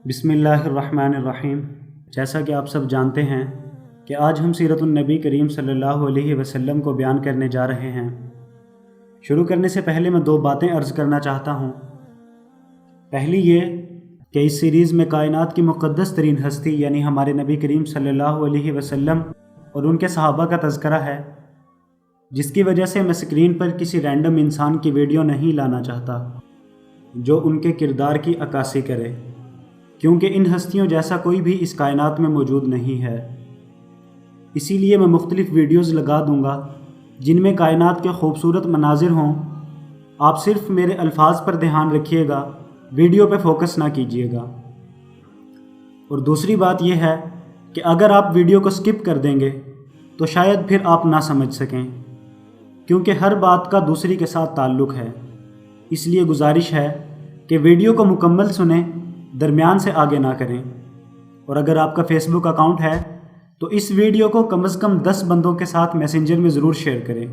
بسم اللہ الرحمن الرحیم۔ جیسا کہ آپ سب جانتے ہیں کہ آج ہم سیرت النبی کریم صلی اللہ علیہ وسلم کو بیان کرنے جا رہے ہیں۔ شروع کرنے سے پہلے میں دو باتیں عرض کرنا چاہتا ہوں۔ پہلی یہ کہ اس سیریز میں کائنات کی مقدس ترین ہستی یعنی ہمارے نبی کریم صلی اللہ علیہ وسلم اور ان کے صحابہ کا تذکرہ ہے، جس کی وجہ سے میں اسکرین پر کسی رینڈم انسان کی ویڈیو نہیں لانا چاہتا جو ان کے کردار کی عکاسی کرے، کیونکہ ان ہستیوں جیسا کوئی بھی اس کائنات میں موجود نہیں ہے۔ اسی لیے میں مختلف ویڈیوز لگا دوں گا جن میں کائنات کے خوبصورت مناظر ہوں۔ آپ صرف میرے الفاظ پر دھیان رکھیے گا، ویڈیو پہ فوکس نہ کیجیے گا۔ اور دوسری بات یہ ہے کہ اگر آپ ویڈیو کو سکپ کر دیں گے تو شاید پھر آپ نہ سمجھ سکیں، کیونکہ ہر بات کا دوسری کے ساتھ تعلق ہے۔ اس لیے گزارش ہے کہ ویڈیو کو مکمل سنیں، درمیان سے آگے نہ کریں۔ اور اگر آپ کا فیس بک اکاؤنٹ ہے تو اس ویڈیو کو کم از کم 10 بندوں کے ساتھ میسنجر میں ضرور شیئر کریں،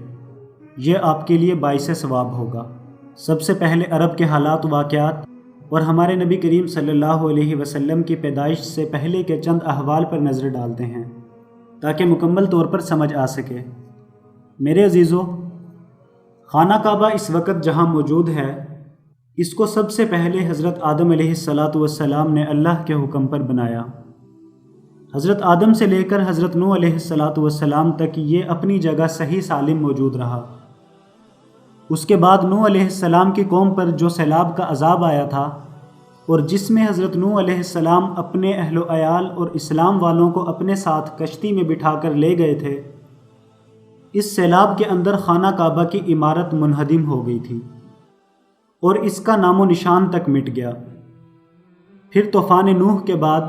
یہ آپ کے لیے باعث ثواب ہوگا۔ سب سے پہلے عرب کے حالات و واقعات اور ہمارے نبی کریم صلی اللہ علیہ وسلم کی پیدائش سے پہلے کے چند احوال پر نظر ڈالتے ہیں تاکہ مکمل طور پر سمجھ آ سکے۔ میرے عزیزو، خانہ کعبہ اس وقت جہاں موجود ہے، اس کو سب سے پہلے حضرت آدم علیہ السلام نے اللہ کے حکم پر بنایا۔ حضرت آدم سے لے کر حضرت نوح علیہ السلام تک یہ اپنی جگہ صحیح سالم موجود رہا۔ اس کے بعد نوح علیہ السلام کی قوم پر جو سیلاب کا عذاب آیا تھا اور جس میں حضرت نوح علیہ السلام اپنے اہل و عیال اور اسلام والوں کو اپنے ساتھ کشتی میں بٹھا کر لے گئے تھے، اس سیلاب کے اندر خانہ کعبہ کی عمارت منہدم ہو گئی تھی اور اس کا نام و نشان تک مٹ گیا۔ پھر طوفان نوح کے بعد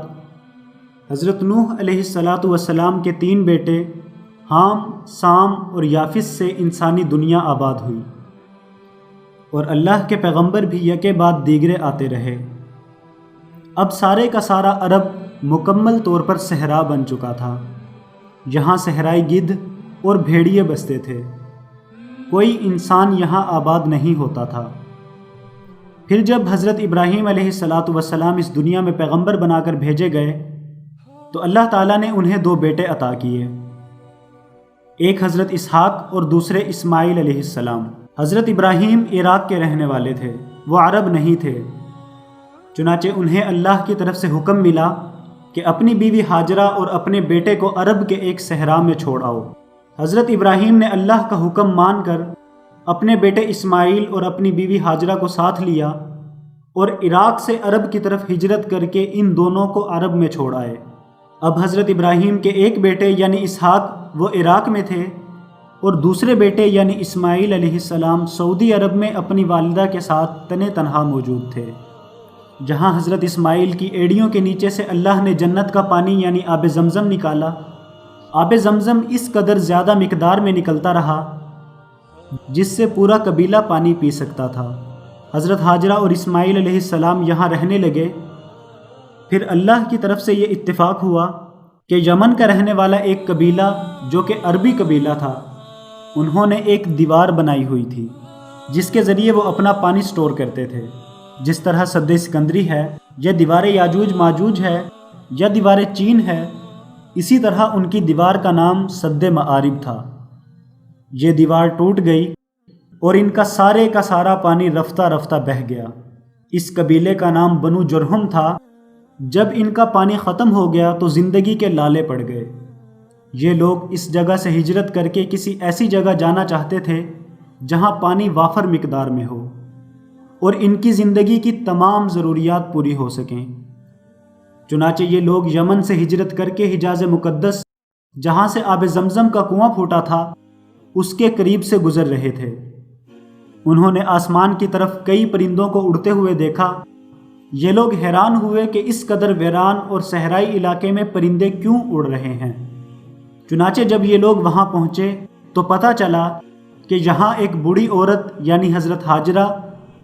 حضرت نوح علیہ السلام کے 3 بیٹے حام، سام اور یافس سے انسانی دنیا آباد ہوئی، اور اللہ کے پیغمبر بھی یکے بعد دیگرے آتے رہے۔ اب سارے کا سارا عرب مکمل طور پر صحرا بن چکا تھا، یہاں صحرائی گدھ اور بھیڑیے بستے تھے، کوئی انسان یہاں آباد نہیں ہوتا تھا۔ پھر جب حضرت ابراہیم علیہ السلام اس دنیا میں پیغمبر بنا کر بھیجے گئے تو اللہ تعالیٰ نے انہیں 2 بیٹے عطا کیے، ایک حضرت اسحاق اور دوسرے اسماعیل علیہ السلام۔ حضرت ابراہیم عراق کے رہنے والے تھے، وہ عرب نہیں تھے، چنانچہ انہیں اللہ کی طرف سے حکم ملا کہ اپنی بیوی ہاجرہ اور اپنے بیٹے کو عرب کے ایک صحرا میں چھوڑ آؤ۔ حضرت ابراہیم نے اللہ کا حکم مان کر اپنے بیٹے اسماعیل اور اپنی بیوی ہاجرہ کو ساتھ لیا اور عراق سے عرب کی طرف ہجرت کر کے ان دونوں کو عرب میں چھوڑ آئے۔ اب حضرت ابراہیم کے ایک بیٹے یعنی اسحاق وہ عراق میں تھے اور دوسرے بیٹے یعنی اسماعیل علیہ السلام سعودی عرب میں اپنی والدہ کے ساتھ تنے تنہا موجود تھے، جہاں حضرت اسماعیل کی ایڑیوں کے نیچے سے اللہ نے جنت کا پانی یعنی آب زمزم نکالا۔ آب زمزم اس قدر زیادہ مقدار میں نکلتا رہا جس سے پورا قبیلہ پانی پی سکتا تھا۔ حضرت ہاجرہ اور اسماعیل علیہ السلام یہاں رہنے لگے۔ پھر اللہ کی طرف سے یہ اتفاق ہوا کہ یمن کا رہنے والا ایک قبیلہ جو کہ عربی قبیلہ تھا، انہوں نے ایک دیوار بنائی ہوئی تھی جس کے ذریعے وہ اپنا پانی سٹور کرتے تھے۔ جس طرح سد اسکندری ہے یا دیوار یاجوج ماجوج ہے یا دیوار چین ہے، اسی طرح ان کی دیوار کا نام سد معارب تھا۔ یہ دیوار ٹوٹ گئی اور ان کا سارے کا سارا پانی رفتہ رفتہ بہہ گیا۔ اس قبیلے کا نام بنو جرہم تھا۔ جب ان کا پانی ختم ہو گیا تو زندگی کے لالے پڑ گئے۔ یہ لوگ اس جگہ سے ہجرت کر کے کسی ایسی جگہ جانا چاہتے تھے جہاں پانی وافر مقدار میں ہو اور ان کی زندگی کی تمام ضروریات پوری ہو سکیں۔ چنانچہ یہ لوگ یمن سے ہجرت کر کے حجاز مقدس، جہاں سے آب زمزم کا کنواں پھوٹا تھا، اس کے قریب سے گزر رہے تھے۔ انہوں نے آسمان کی طرف کئی پرندوں کو اڑتے ہوئے دیکھا۔ یہ لوگ حیران ہوئے کہ اس قدر ویران اور صحرائی علاقے میں پرندے کیوں اڑ رہے ہیں۔ چنانچہ جب یہ لوگ وہاں پہنچے تو پتہ چلا کہ یہاں ایک بوڑھی عورت یعنی حضرت ہاجرہ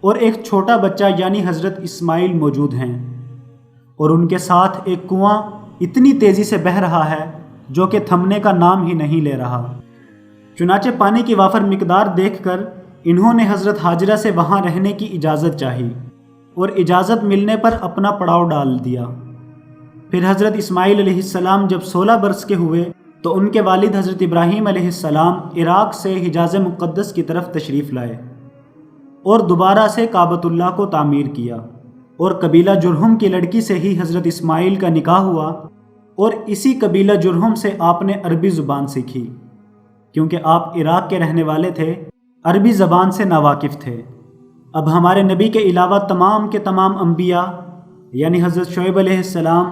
اور ایک چھوٹا بچہ یعنی حضرت اسماعیل موجود ہیں، اور ان کے ساتھ ایک کنواں اتنی تیزی سے بہہ رہا ہے جو کہ تھمنے کا نام ہی نہیں لے رہا۔ چنانچہ پانی کی وافر مقدار دیکھ کر انہوں نے حضرت ہاجرہ سے وہاں رہنے کی اجازت چاہی اور اجازت ملنے پر اپنا پڑاؤ ڈال دیا۔ پھر حضرت اسماعیل علیہ السلام جب 16 برس کے ہوئے تو ان کے والد حضرت ابراہیم علیہ السلام عراق سے حجاز مقدس کی طرف تشریف لائے اور دوبارہ سے کعبۃ اللہ کو تعمیر کیا، اور قبیلہ جرہم کی لڑکی سے ہی حضرت اسماعیل کا نکاح ہوا، اور اسی قبیلہ جرہم سے آپ نے عربی زبان سیکھی، کیونکہ آپ عراق کے رہنے والے تھے، عربی زبان سے ناواقف تھے۔ اب ہمارے نبی کے علاوہ تمام کے تمام انبیاء یعنی حضرت شعیب علیہ السلام،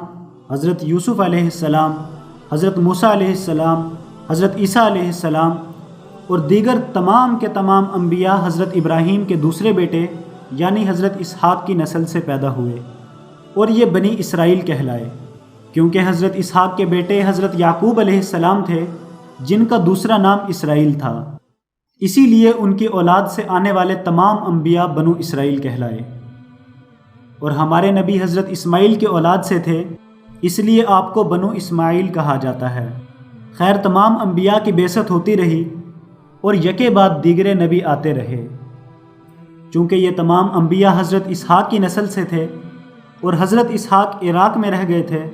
حضرت یوسف علیہ السلام، حضرت موسیٰ علیہ السلام، حضرت عیسیٰ علیہ السلام اور دیگر تمام کے تمام انبیاء حضرت ابراہیم کے دوسرے بیٹے یعنی حضرت اسحاق کی نسل سے پیدا ہوئے، اور یہ بنی اسرائیل کہلائے، کیونکہ حضرت اسحاق کے بیٹے حضرت یعقوب علیہ السلام تھے جن کا دوسرا نام اسرائیل تھا، اسی لیے ان کی اولاد سے آنے والے تمام انبیاء بنو اسرائیل کہلائے۔ اور ہمارے نبی حضرت اسماعیل کے اولاد سے تھے، اس لیے آپ کو بنو اسماعیل کہا جاتا ہے۔ خیر، تمام انبیاء کی بعثت ہوتی رہی اور یکے بعد دیگرے نبی آتے رہے۔ چونکہ یہ تمام انبیاء حضرت اسحاق کی نسل سے تھے اور حضرت اسحاق عراق میں رہ گئے تھے،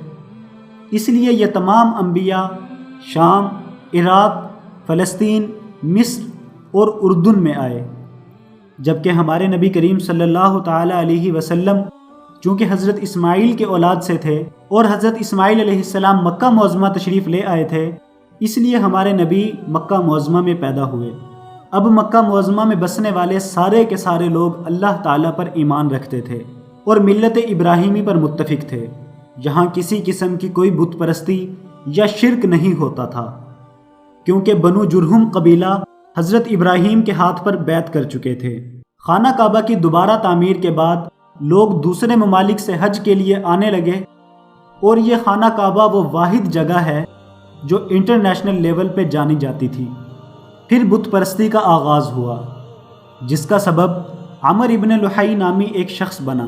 اس لیے یہ تمام انبیاء شام، عراق، فلسطین، مصر اور اردن میں آئے، جبکہ ہمارے نبی کریم صلی اللہ تعالیٰ علیہ وسلم چونکہ حضرت اسماعیل کے اولاد سے تھے اور حضرت اسماعیل علیہ السلام مکہ معظمہ تشریف لے آئے تھے، اس لیے ہمارے نبی مکہ معظمہ میں پیدا ہوئے۔ اب مکہ معظمہ میں بسنے والے سارے کے سارے لوگ اللہ تعالیٰ پر ایمان رکھتے تھے اور ملت ابراہیمی پر متفق تھے، یہاں کسی قسم کی کوئی بت پرستی یا شرک نہیں ہوتا تھا، کیونکہ بنو جرہم قبیلہ حضرت ابراہیم کے ہاتھ پر بیعت کر چکے تھے۔ خانہ کعبہ کی دوبارہ تعمیر کے بعد لوگ دوسرے ممالک سے حج کے لیے آنے لگے، اور یہ خانہ کعبہ وہ واحد جگہ ہے جو انٹرنیشنل لیول پہ جانی جاتی تھی۔ پھر بت پرستی کا آغاز ہوا، جس کا سبب عمر ابن لحی نامی ایک شخص بنا۔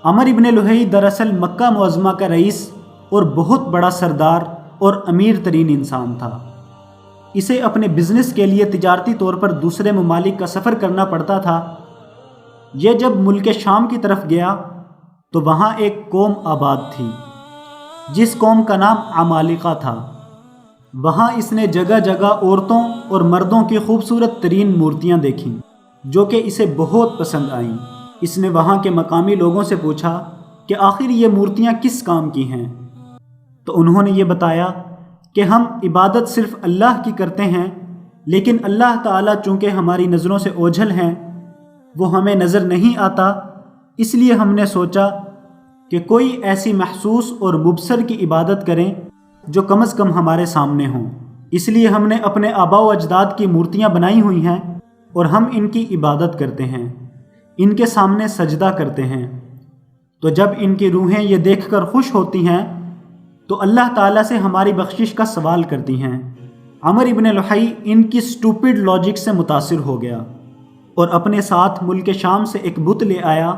عمر ابن لحی دراصل مکہ معظمہ کا رئیس اور بہت بڑا سردار اور امیر ترین انسان تھا۔ اسے اپنے بزنس کے لیے تجارتی طور پر دوسرے ممالک کا سفر کرنا پڑتا تھا۔ یہ جب ملک شام کی طرف گیا تو وہاں ایک قوم آباد تھی جس قوم کا نام عمالقہ تھا۔ وہاں اس نے جگہ جگہ عورتوں اور مردوں کی خوبصورت ترین مورتیاں دیکھیں جو کہ اسے بہت پسند آئیں۔ اس نے وہاں کے مقامی لوگوں سے پوچھا کہ آخر یہ مورتیاں کس کام کی ہیں، تو انہوں نے یہ بتایا کہ ہم عبادت صرف اللہ کی کرتے ہیں، لیکن اللہ تعالیٰ چونکہ ہماری نظروں سے اوجھل ہیں، وہ ہمیں نظر نہیں آتا، اس لیے ہم نے سوچا کہ کوئی ایسی محسوس اور مبصر کی عبادت کریں جو کم از کم ہمارے سامنے ہوں۔ اس لیے ہم نے اپنے آباء و اجداد کی مورتیاں بنائی ہوئی ہیں اور ہم ان کی عبادت کرتے ہیں، ان کے سامنے سجدہ کرتے ہیں۔ تو جب ان کی روحیں یہ دیکھ کر خوش ہوتی ہیں تو اللہ تعالیٰ سے ہماری بخشش کا سوال کرتی ہیں۔ عمر ابن لحی ان کی سٹوپڈ لاجک سے متاثر ہو گیا اور اپنے ساتھ ملک شام سے ایک بت لے آیا۔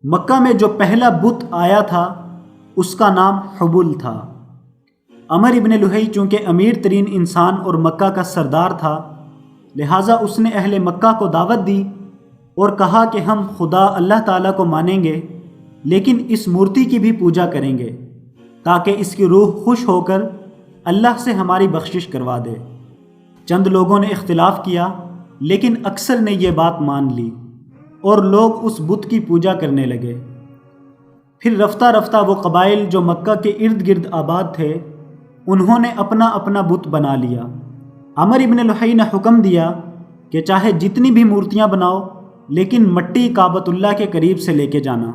مکہ میں جو پہلا بت آیا تھا اس کا نام حبل تھا۔ عمر ابن لحی چونکہ امیر ترین انسان اور مکہ کا سردار تھا، لہٰذا اس نے اہل مکہ کو دعوت دی اور کہا کہ ہم خدا اللہ تعالیٰ کو مانیں گے، لیکن اس مورتی کی بھی پوجا کریں گے تاکہ اس کی روح خوش ہو کر اللہ سے ہماری بخشش کروا دے۔ چند لوگوں نے اختلاف کیا، لیکن اکثر نے یہ بات مان لی اور لوگ اس بت کی پوجا کرنے لگے۔ پھر رفتہ رفتہ وہ قبائل جو مکہ کے ارد گرد آباد تھے انہوں نے اپنا اپنا بت بنا لیا۔ عمر ابن لحی نے حکم دیا کہ چاہے جتنی بھی مورتیاں بناؤ، لیکن مٹی کعبۃ اللہ کے قریب سے لے کے جانا۔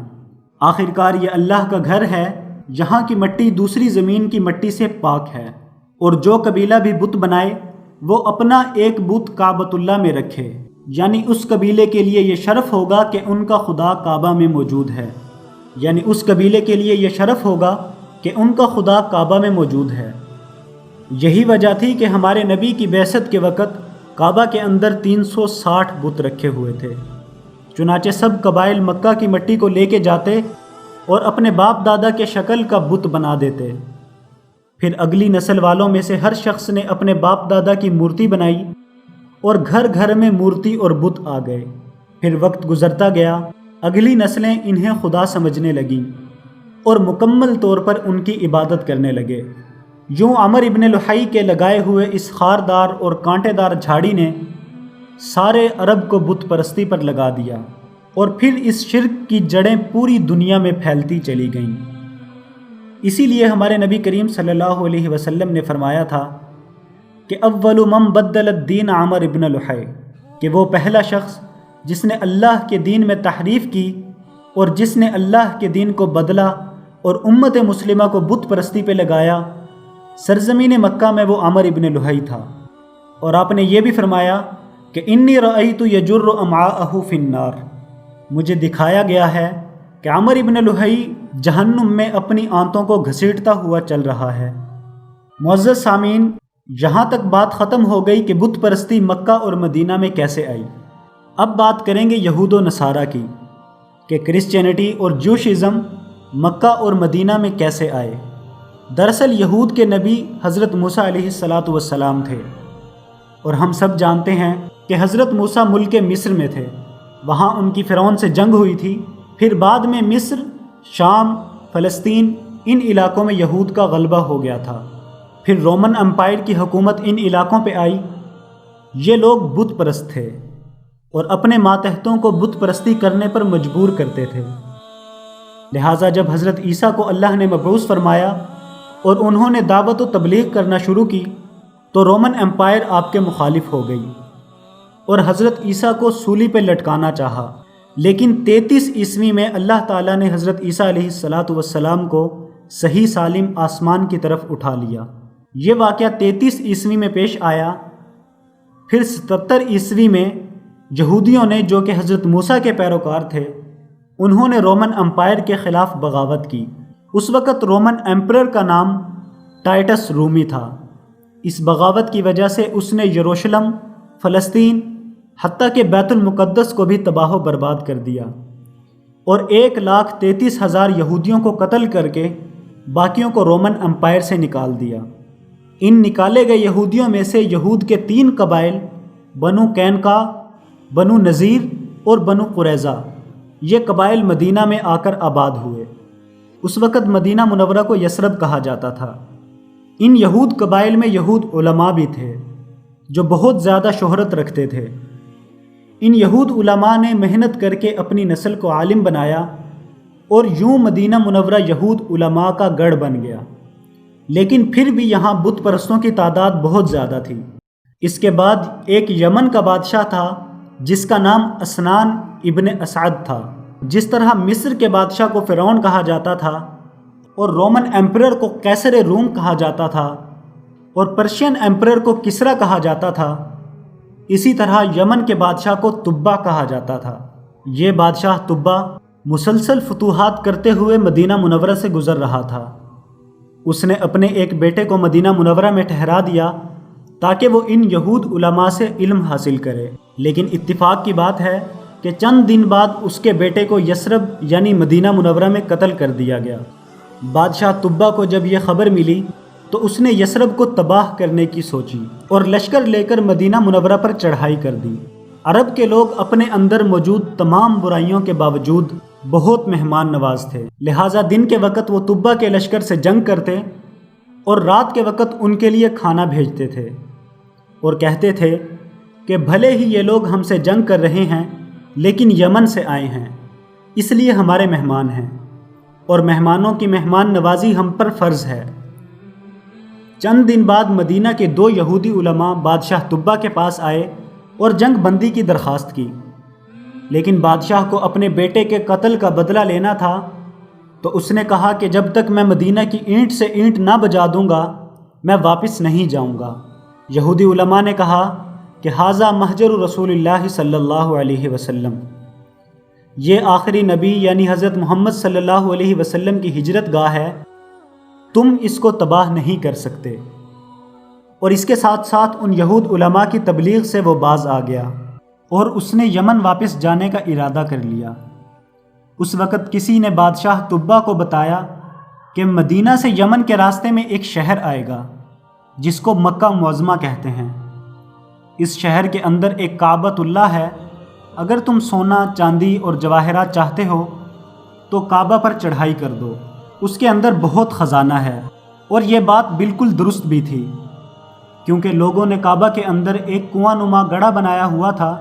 آخرکار یہ اللہ کا گھر ہے، یہاں کی مٹی دوسری زمین کی مٹی سے پاک ہے، اور جو قبیلہ بھی بت بنائے وہ اپنا ایک بت کعبۃ اللہ میں رکھے، یعنی اس قبیلے کے لیے یہ شرف ہوگا کہ ان کا خدا کعبہ میں موجود ہے، یعنی اس قبیلے کے لیے یہ شرف ہوگا کہ ان کا خدا کعبہ میں موجود ہے۔ یہی وجہ تھی کہ ہمارے نبی کی بعثت کے وقت کعبہ کے اندر 360 بت رکھے ہوئے تھے۔ چنانچہ سب قبائل مکہ کی مٹی کو لے کے جاتے اور اپنے باپ دادا کے شکل کا بت بنا دیتے۔ پھر اگلی نسل والوں میں سے ہر شخص نے اپنے باپ دادا کی مورتی بنائی اور گھر گھر میں مورتی اور بت آ گئے۔ پھر وقت گزرتا گیا اگلی نسلیں انہیں خدا سمجھنے لگیں اور مکمل طور پر ان کی عبادت کرنے لگے۔ یوں عمرو ابن لحی کے لگائے ہوئے اس خاردار اور کانٹے دار جھاڑی نے سارے عرب کو بت پرستی پر لگا دیا، اور پھر اس شرک کی جڑیں پوری دنیا میں پھیلتی چلی گئیں۔ اسی لیے ہمارے نبی کریم صلی اللہ علیہ وسلم نے فرمایا تھا کہ اول من بدل الدین عمرو ابن لحی، کہ وہ پہلا شخص جس نے اللہ کے دین میں تحریف کی اور جس نے اللہ کے دین کو بدلا اور امت مسلمہ کو بت پرستی پہ لگایا، سرزمین مکہ میں وہ عمرو ابن لحی تھا۔ اور آپ نے یہ بھی فرمایا کہ انی رأیت یجر امعاءہ فی النار، مجھے دکھایا گیا ہے کہ عمرو ابن لحی جہنم میں اپنی آنتوں کو گھسیٹتا ہوا چل رہا ہے۔ معزز سامعین، یہاں تک بات ختم ہو گئی کہ بت پرستی مکہ اور مدینہ میں کیسے آئی۔ اب بات کریں گے یہود و نصارہ کی کہ کرسچینٹی اور جوشزم مکہ اور مدینہ میں کیسے آئے۔ دراصل یہود کے نبی حضرت موسیٰ علیہ السلام تھے، اور ہم سب جانتے ہیں کہ حضرت موسیٰ ملک مصر میں تھے، وہاں ان کی فرعون سے جنگ ہوئی تھی، پھر بعد میں مصر، شام، فلسطین، ان علاقوں میں یہود کا غلبہ ہو گیا تھا، پھر رومن امپائر کی حکومت ان علاقوں پہ آئی۔ یہ لوگ بت پرست تھے اور اپنے ماتحتوں کو بت پرستی کرنے پر مجبور کرتے تھے، لہٰذا جب حضرت عیسیٰ کو اللہ نے مبعوث فرمایا اور انہوں نے دعوت و تبلیغ کرنا شروع کی تو رومن امپائر آپ کے مخالف ہو گئی اور حضرت عیسیٰ کو سولی پہ لٹکانا چاہا، لیکن 33 عیسوی میں اللہ تعالیٰ نے حضرت عیسیٰ علیہ السلام کو صحیح سالم آسمان کی طرف اٹھا لیا۔ یہ واقعہ 33 عیسوی میں پیش آیا۔ پھر 77 عیسوی میں یہودیوں نے، جو کہ حضرت موسیٰ کے پیروکار تھے، انہوں نے رومن امپائر کے خلاف بغاوت کی۔ اس وقت رومن ایمپرر کا نام ٹائٹس رومی تھا۔ اس بغاوت کی وجہ سے اس نے یروشلم، فلسطین، حتیٰ کہ بیت المقدس کو بھی تباہ و برباد کر دیا، اور 1,33,000 یہودیوں کو قتل کر کے باقیوں کو رومن امپائر سے نکال دیا۔ ان نکالے گئے یہودیوں میں سے یہود کے 3 قبائل، بنو قینقاع، بنو نذیر اور بنو قریظہ، یہ قبائل مدینہ میں آ کر آباد ہوئے۔ اس وقت مدینہ منورہ کو یثرب کہا جاتا تھا۔ ان یہود قبائل میں یہود علماء بھی تھے جو بہت زیادہ شہرت رکھتے تھے۔ ان یہود علماء نے محنت کر کے اپنی نسل کو عالم بنایا، اور یوں مدینہ منورہ یہود علماء کا گڑھ بن گیا، لیکن پھر بھی یہاں بت پرستوں کی تعداد بہت زیادہ تھی۔ اس کے بعد ایک یمن کا بادشاہ تھا جس کا نام اسنان ابن اسعد تھا۔ جس طرح مصر کے بادشاہ کو فرعون کہا جاتا تھا اور رومن ایمپرر کو قیصر روم کہا جاتا تھا اور پرشین ایمپرر کو کسریٰ کہا جاتا تھا، اسی طرح یمن کے بادشاہ کو تبا کہا جاتا تھا۔ یہ بادشاہ تبا مسلسل فتوحات کرتے ہوئے مدینہ منورہ سے گزر رہا تھا۔ اس نے اپنے ایک بیٹے کو مدینہ منورہ میں ٹھہرا دیا تاکہ وہ ان یہود علماء سے علم حاصل کرے، لیکن اتفاق کی بات ہے کہ چند دن بعد اس کے بیٹے کو یثرب یعنی مدینہ منورہ میں قتل کر دیا گیا۔ بادشاہ تبا کو جب یہ خبر ملی تو اس نے یثرب کو تباہ کرنے کی سوچی اور لشکر لے کر مدینہ منورہ پر چڑھائی کر دی۔ عرب کے لوگ اپنے اندر موجود تمام برائیوں کے باوجود بہت مہمان نواز تھے، لہٰذا دن کے وقت وہ تبا کے لشکر سے جنگ کرتے اور رات کے وقت ان کے لیے کھانا بھیجتے تھے اور کہتے تھے کہ بھلے ہی یہ لوگ ہم سے جنگ کر رہے ہیں لیکن یمن سے آئے ہیں، اس لیے ہمارے مہمان ہیں، اور مہمانوں کی مہمان نوازی ہم پر فرض ہے۔ چند دن بعد مدینہ کے 2 یہودی علماء بادشاہ تبا کے پاس آئے اور جنگ بندی کی درخواست کی، لیکن بادشاہ کو اپنے بیٹے کے قتل کا بدلہ لینا تھا، تو اس نے کہا کہ جب تک میں مدینہ کی اینٹ سے اینٹ نہ بجا دوں گا میں واپس نہیں جاؤں گا۔ یہودی علماء نے کہا کہ ھذا محجر رسول اللہ صلی اللہ علیہ وسلم، یہ آخری نبی یعنی حضرت محمد صلی اللہ علیہ وسلم کی ہجرت گاہ ہے، تم اس کو تباہ نہیں کر سکتے۔ اور اس کے ساتھ ساتھ ان یہود علماء کی تبلیغ سے وہ باز آ گیا اور اس نے یمن واپس جانے کا ارادہ کر لیا۔ اس وقت کسی نے بادشاہ تبا کو بتایا کہ مدینہ سے یمن کے راستے میں ایک شہر آئے گا جس کو مکہ معظمہ کہتے ہیں۔ اس شہر کے اندر ایک کعبۃ اللہ ہے اگر تم سونا چاندی اور جواہرات چاہتے ہو تو کعبہ پر چڑھائی کر دو، اس کے اندر بہت خزانہ ہے۔ اور یہ بات بالکل درست بھی تھی، کیونکہ لوگوں نے کعبہ کے اندر ایک کنواں نما گڑھا بنایا ہوا تھا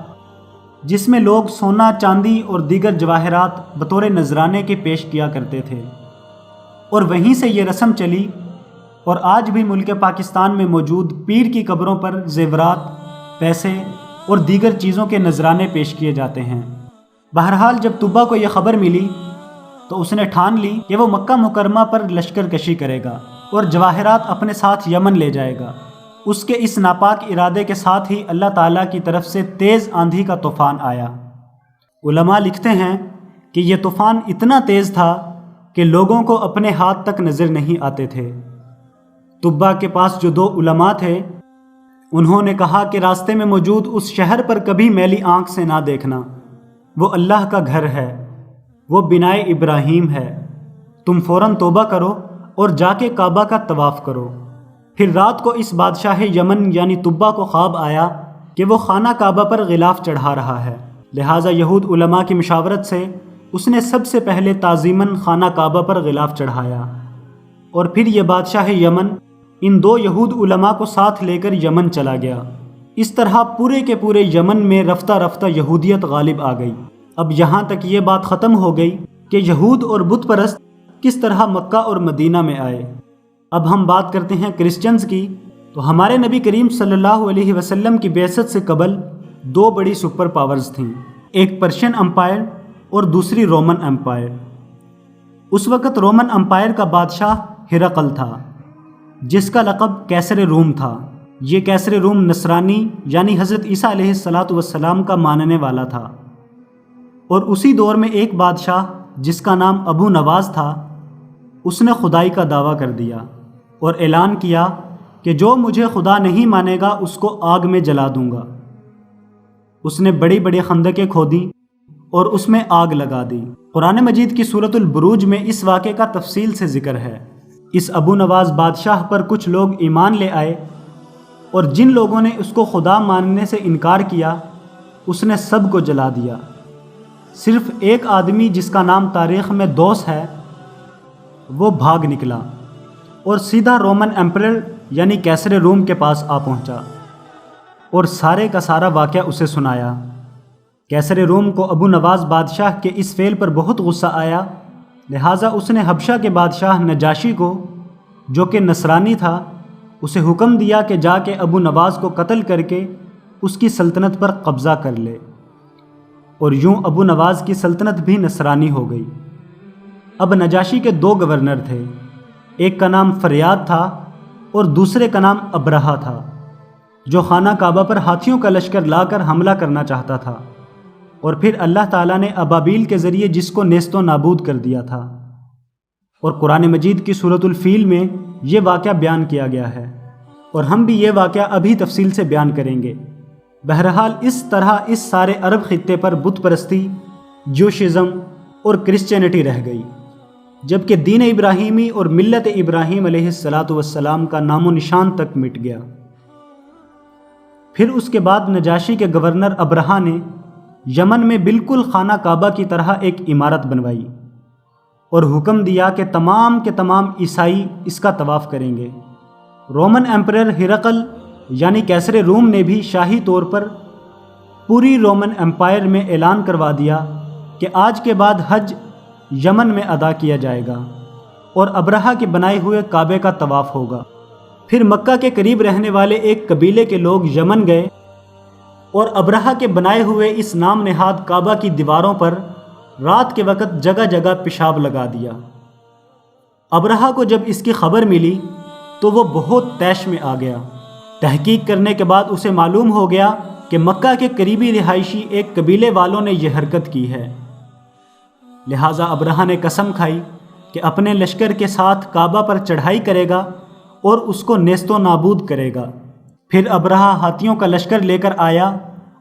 جس میں لوگ سونا چاندی اور دیگر جواہرات بطور نذرانے کے پیش کیا کرتے تھے، اور وہیں سے یہ رسم چلی، اور آج بھی ملک پاکستان میں موجود پیر کی قبروں پر زیورات، پیسے اور دیگر چیزوں کے نذرانے پیش کیے جاتے ہیں۔ بہرحال جب طبہ کو یہ خبر ملی تو اس نے ٹھان لی کہ وہ مکہ مکرمہ پر لشکر کشی کرے گا اور جواہرات اپنے ساتھ یمن لے جائے گا۔ اس کے اس ناپاک ارادے کے ساتھ ہی اللہ تعالیٰ کی طرف سے تیز آندھی کا طوفان آیا۔ علماء لکھتے ہیں کہ یہ طوفان اتنا تیز تھا کہ لوگوں کو اپنے ہاتھ تک نظر نہیں آتے تھے۔ طبہ کے پاس جو 2 علماء تھے، انہوں نے کہا کہ راستے میں موجود اس شہر پر کبھی میلی آنکھ سے نہ دیکھنا، وہ اللہ کا گھر ہے، وہ بنائے ابراہیم ہے، تم فوراً توبہ کرو اور جا کے کعبہ کا طواف کرو۔ پھر رات کو اس بادشاہ یمن یعنی طبہ کو خواب آیا کہ وہ خانہ کعبہ پر غلاف چڑھا رہا ہے، لہٰذا یہود علماء کی مشاورت سے اس نے سب سے پہلے تعظیماً خانہ کعبہ پر غلاف چڑھایا، اور پھر یہ بادشاہ یمن ان 2 یہود علماء کو ساتھ لے کر یمن چلا گیا۔ اس طرح پورے کے پورے یمن میں رفتہ رفتہ یہودیت غالب آ گئی۔ اب یہاں تک یہ بات ختم ہو گئی کہ یہود اور بت پرست کس طرح مکہ اور مدینہ میں آئے۔ اب ہم بات کرتے ہیں کرسچنز کی، تو ہمارے نبی کریم صلی اللہ علیہ وسلم کی بعثت سے قبل 2 بڑی سپر پاورز تھیں، ایک پرشین امپائر اور دوسری رومن امپائر۔ اس وقت رومن امپائر کا بادشاہ ہرقل تھا، جس کا لقب کیسر روم تھا۔ یہ کیسر روم نصرانی یعنی حضرت عیسیٰ علیہ السلام کا ماننے والا تھا، اور اسی دور میں ایک بادشاہ جس کا نام ابو نواز تھا، اس نے خدائی کا دعویٰ کر دیا اور اعلان کیا کہ جو مجھے خدا نہیں مانے گا اس کو آگ میں جلا دوں گا۔ اس نے بڑی بڑی خندقیں کھودیں اور اس میں آگ لگا دی۔ قرآن مجید کی سورۃ البروج میں اس واقعے کا تفصیل سے ذکر ہے۔ اس ابو نواز بادشاہ پر کچھ لوگ ایمان لے آئے، اور جن لوگوں نے اس کو خدا ماننے سے انکار کیا اس نے سب کو جلا دیا۔ صرف ایک آدمی جس کا نام تاریخ میں دوس ہے وہ بھاگ نکلا اور سیدھا رومن ایمپرر یعنی کیسر روم کے پاس آ پہنچا اور سارے کا سارا واقعہ اسے سنایا۔ کیسر روم کو ابو نواز بادشاہ کے اس فعل پر بہت غصہ آیا، لہٰذا اس نے حبشہ کے بادشاہ نجاشی کو، جو کہ نصرانی تھا، اسے حکم دیا کہ جا کے ابو نواز کو قتل کر کے اس کی سلطنت پر قبضہ کر لے، اور یوں ابو نواز کی سلطنت بھی نصرانی ہو گئی۔ اب نجاشی کے 2 گورنر تھے، ایک کا نام فریاد تھا اور دوسرے کا نام ابرہا تھا، جو خانہ کعبہ پر ہاتھیوں کا لشکر لا کر حملہ کرنا چاہتا تھا، اور پھر اللہ تعالیٰ نے ابابیل کے ذریعے جس کو نیست و نابود کر دیا تھا۔ اور قرآن مجید کی سورۃ الفیل میں یہ واقعہ بیان کیا گیا ہے، اور ہم بھی یہ واقعہ ابھی تفصیل سے بیان کریں گے۔ بہرحال اس طرح اس سارے عرب خطے پر بت پرستی، جوشزم اور کرسچینٹی رہ گئی، جبکہ دین ابراہیمی اور ملت ابراہیم علیہ السلام کا نام و نشان تک مٹ گیا۔ پھر اس کے بعد نجاشی کے گورنر ابرہا نے یمن میں بالکل خانہ کعبہ کی طرح ایک عمارت بنوائی اور حکم دیا کہ تمام کے تمام عیسائی اس کا طواف کریں گے۔ رومن ایمپرر ہرقل یعنی کیسر روم نے بھی شاہی طور پر پوری رومن ایمپائر میں اعلان کروا دیا کہ آج کے بعد حج یمن میں ادا کیا جائے گا اور ابرہا کے بنائے ہوئے کعبے کا طواف ہوگا۔ پھر مکہ کے قریب رہنے والے ایک قبیلے کے لوگ یمن گئے اور ابرہا کے بنائے ہوئے اس نام نہاد کعبہ کی دیواروں پر رات کے وقت جگہ جگہ پیشاب لگا دیا۔ ابرہا کو جب اس کی خبر ملی تو وہ بہت طیش میں آ گیا۔ تحقیق کرنے کے بعد اسے معلوم ہو گیا کہ مکہ کے قریبی رہائشی ایک قبیلے والوں نے یہ حرکت کی ہے، لہٰذا ابرہا نے قسم کھائی کہ اپنے لشکر کے ساتھ کعبہ پر چڑھائی کرے گا اور اس کو نیست و نابود کرے گا۔ پھر ابرہا ہاتھیوں کا لشکر لے کر آیا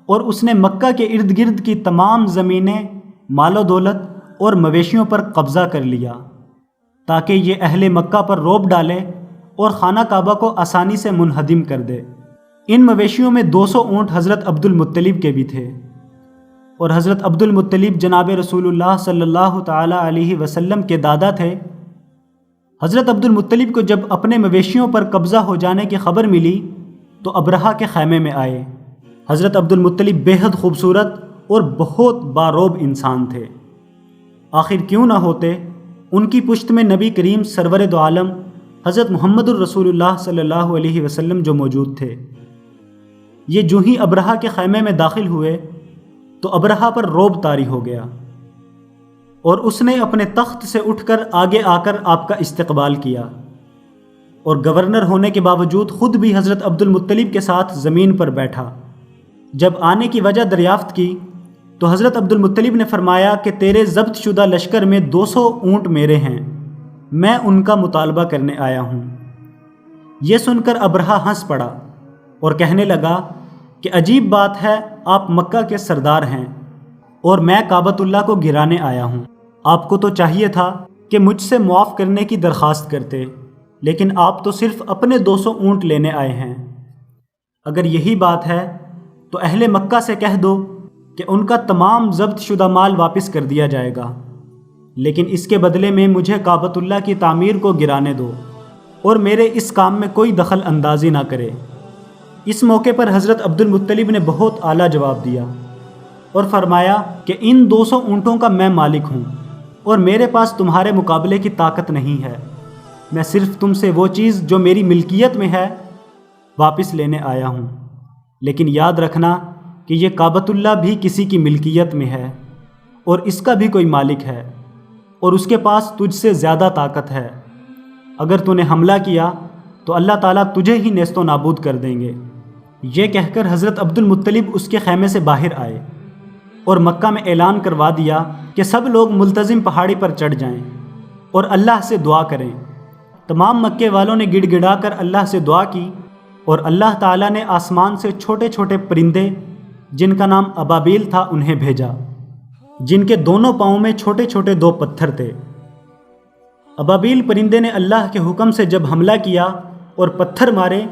اور اس نے مکہ کے ارد گرد کی تمام زمینیں، مال و دولت اور مویشیوں پر قبضہ کر لیا تاکہ یہ اہل مکہ پر رعب ڈالے اور خانہ کعبہ کو آسانی سے منہدم کر دے۔ ان مویشیوں میں 200 اونٹ حضرت عبد المطلب کے بھی تھے۔ اور حضرت عبد المطلب جناب رسول اللہ صلی اللہ تعالیٰ علیہ وسلم کے دادا تھے۔ حضرت عبد المطلب کو جب اپنے مویشیوں پر قبضہ ہو جانے کی خبر ملی تو ابرہہ کے خیمے میں آئے۔ حضرت عبد المطلب بے حد خوبصورت اور بہت باروب انسان تھے۔ آخر کیوں نہ ہوتے، ان کی پشت میں نبی کریم سرور دو عالم حضرت محمد الرسول اللہ صلی اللہ علیہ وسلم جو موجود تھے۔ یہ جو ہی ابرہہ کے خیمے میں داخل ہوئے تو ابرہہ پر رعب طاری ہو گیا اور اس نے اپنے تخت سے اٹھ کر آگے آ کر آپ کا استقبال کیا، اور گورنر ہونے کے باوجود خود بھی حضرت عبد المطلب کے ساتھ زمین پر بیٹھا۔ جب آنے کی وجہ دریافت کی تو حضرت عبد المطلب نے فرمایا کہ تیرے ضبط شدہ لشکر میں 200 اونٹ میرے ہیں، میں ان کا مطالبہ کرنے آیا ہوں۔ یہ سن کر ابرہہ ہنس پڑا اور کہنے لگا کہ عجیب بات ہے، آپ مکہ کے سردار ہیں اور میں کعبۃ اللہ کو گرانے آیا ہوں۔ آپ کو تو چاہیے تھا کہ مجھ سے معاف کرنے کی درخواست کرتے، لیکن آپ تو صرف اپنے 200 اونٹ لینے آئے ہیں۔ اگر یہی بات ہے تو اہل مکہ سے کہہ دو کہ ان کا تمام ضبط شدہ مال واپس کر دیا جائے گا، لیکن اس کے بدلے میں مجھے کعبۃ اللہ کی تعمیر کو گرانے دو اور میرے اس کام میں کوئی دخل اندازی نہ کرے۔ اس موقع پر حضرت عبد المطلب نے بہت اعلیٰ جواب دیا اور فرمایا کہ ان 200 اونٹوں کا میں مالک ہوں اور میرے پاس تمہارے مقابلے کی طاقت نہیں ہے، میں صرف تم سے وہ چیز جو میری ملکیت میں ہے واپس لینے آیا ہوں، لیکن یاد رکھنا کہ یہ کعبۃ اللہ بھی کسی کی ملکیت میں ہے اور اس کا بھی کوئی مالک ہے اور اس کے پاس تجھ سے زیادہ طاقت ہے۔ اگر تو نے حملہ کیا تو اللہ تعالیٰ تجھے ہی نیست و نابود کر دیں گے۔ یہ کہہ کر حضرت عبد المطلب اس کے خیمے سے باہر آئے اور مکہ میں اعلان کروا دیا کہ سب لوگ ملتزم پہاڑی پر چڑھ جائیں اور اللہ سے دعا کریں۔ تمام مکے والوں نے گڑ گڑا کر اللہ سے دعا کی اور اللہ تعالیٰ نے آسمان سے چھوٹے چھوٹے پرندے جن کا نام ابابیل تھا انہیں بھیجا، جن کے دونوں پاؤں میں چھوٹے چھوٹے 2 پتھر تھے۔ ابابیل پرندے نے اللہ کے حکم سے جب حملہ کیا اور پتھر مارے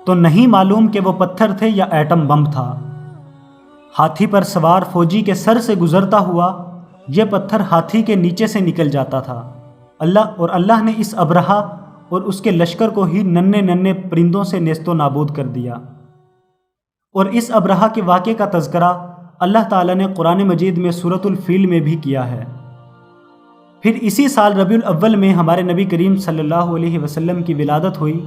تو نہیں معلوم کہ وہ پتھر تھے یا ایٹم بم تھا۔ ہاتھی پر سوار فوجی کے سر سے گزرتا ہوا یہ پتھر ہاتھی کے نیچے سے نکل جاتا تھا۔ اللہ نے اس ابرہہ اور اس کے لشکر کو ہی ننھے ننھے پرندوں سے نیست و نابود کر دیا۔ اور اس ابرہہ کے واقعے کا تذکرہ اللہ تعالیٰ نے قرآن مجید میں سورۃ الفیل میں بھی کیا ہے۔ پھر اسی سال ربیع الاول میں ہمارے نبی کریم صلی اللہ علیہ وسلم کی ولادت ہوئی،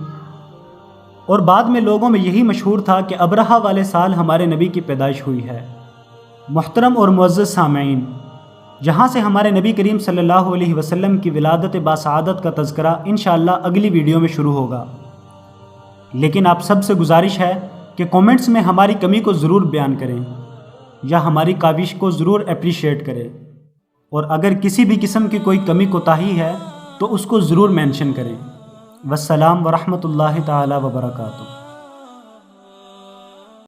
اور بعد میں لوگوں میں یہی مشہور تھا کہ ابرہہ والے سال ہمارے نبی کی پیدائش ہوئی ہے۔ محترم اور معزز سامعین، یہاں سے ہمارے نبی کریم صلی اللہ علیہ وسلم کی ولادت باسعادت کا تذکرہ انشاءاللہ اگلی ویڈیو میں شروع ہوگا، لیکن آپ سب سے گزارش ہے کہ کومنٹس میں ہماری کمی کو ضرور بیان کریں یا ہماری کاوش کو ضرور اپریشیٹ کریں، اور اگر کسی بھی قسم کی کوئی کمی کوتاہی ہے تو اس کو ضرور مینشن کریں۔ والسلام ورحمۃ اللہ تعالی وبرکاتہ۔